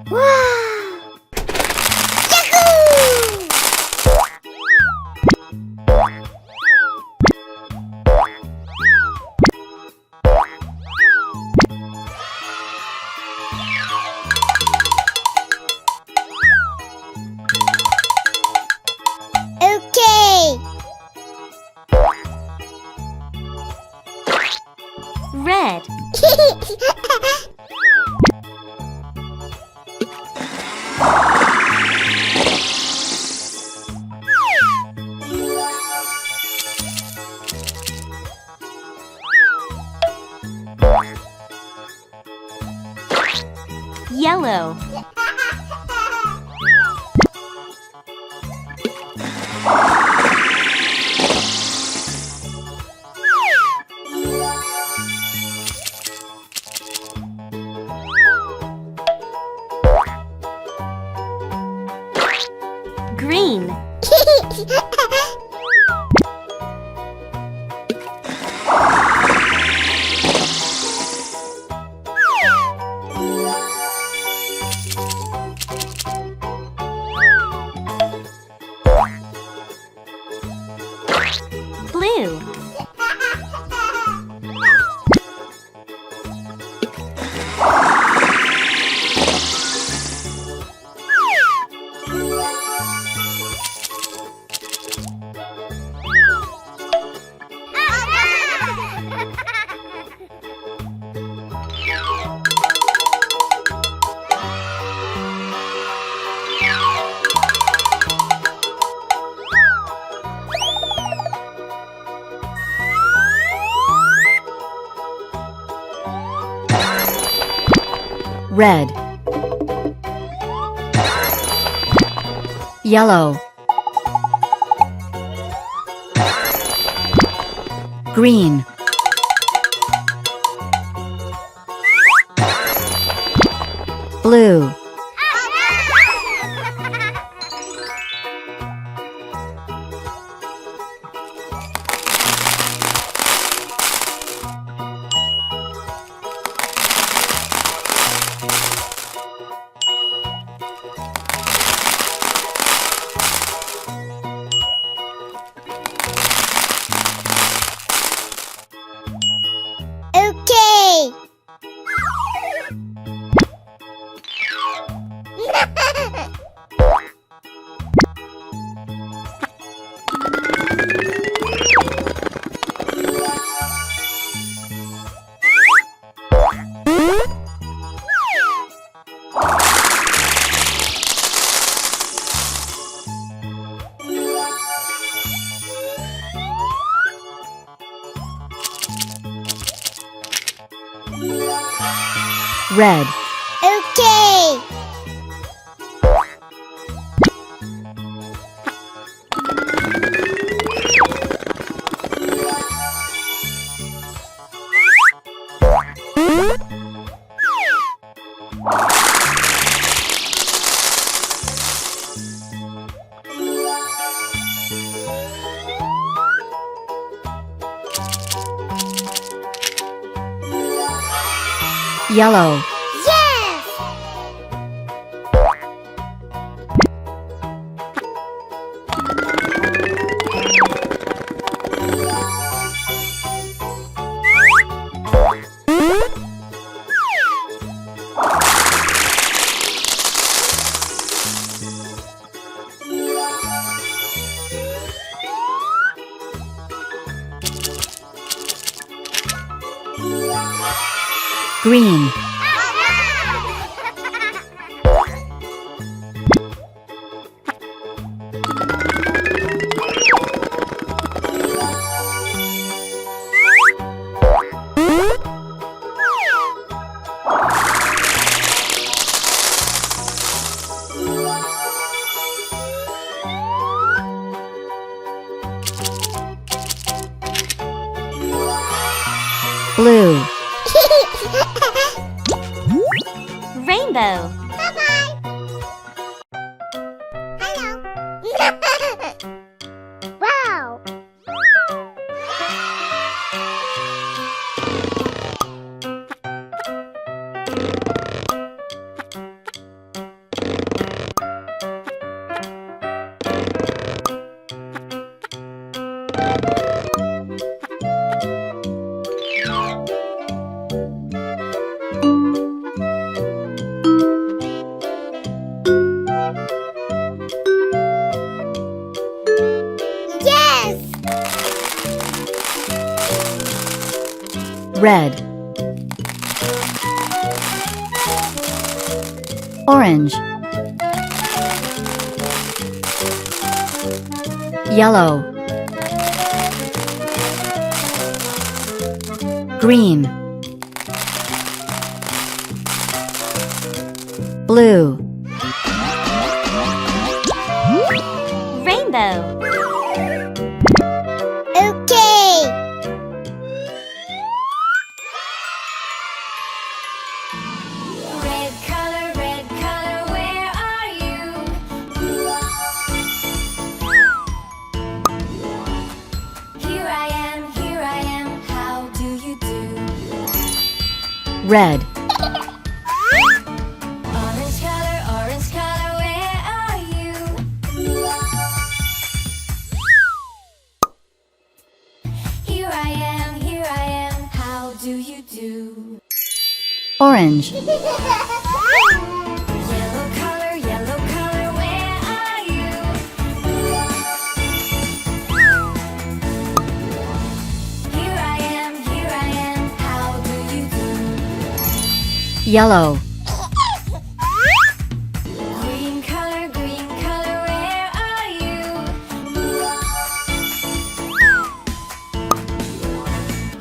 Wow! Okay. Red. Yellow. Green. Blue. Red, yellow, green, blue, Okay. red, Okay. yellow, Yes. green, blue, Rainbow. Bye-bye. Hello. Wow. Red. Orange. Yellow. Green. Blue. Rainbow. Okay. Red color, where are you? Here I am, how do you do? Red. Orange color, where are you? Here I am, how do you do? Orange. Yellow color, where are you? Here I am, how do you do? Yellow. Green color, where are you?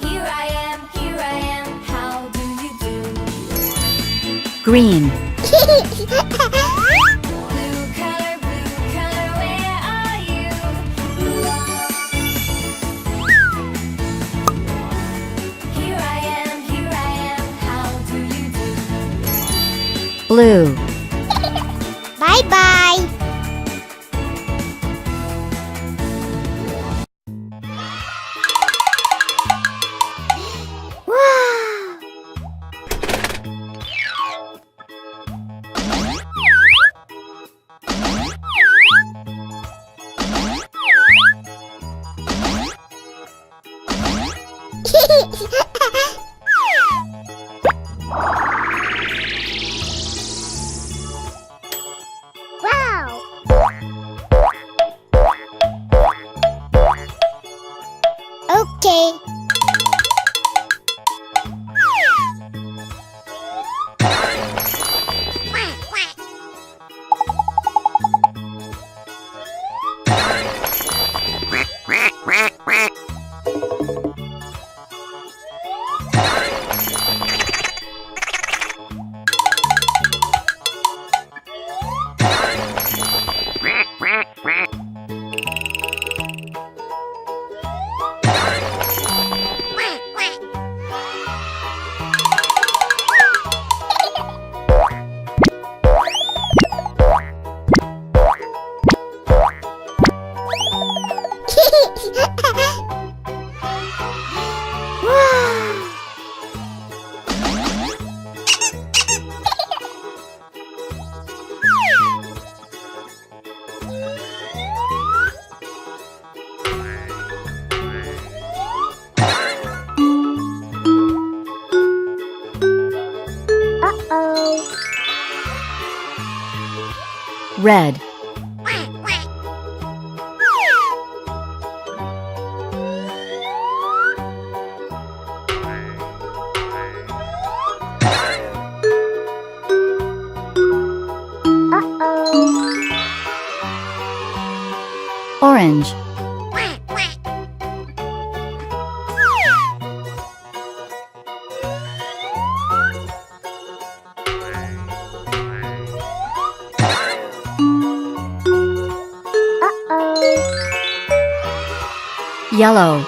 Here I am, how do you do? Green. Blue color, where are you? Here I am, how do you do? Blue. Bye bye. Wow. Wow. Okay. Wow. Uh-oh. Red. Uh-oh. Orange. Uh-oh. Yellow.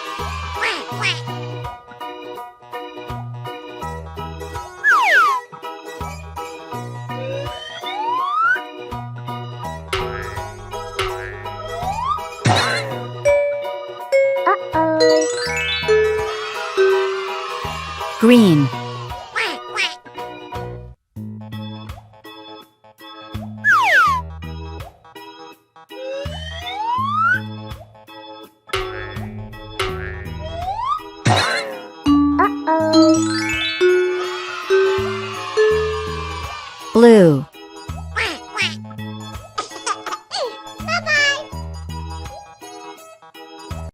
Uh-oh. Green. Uh-oh. Blue.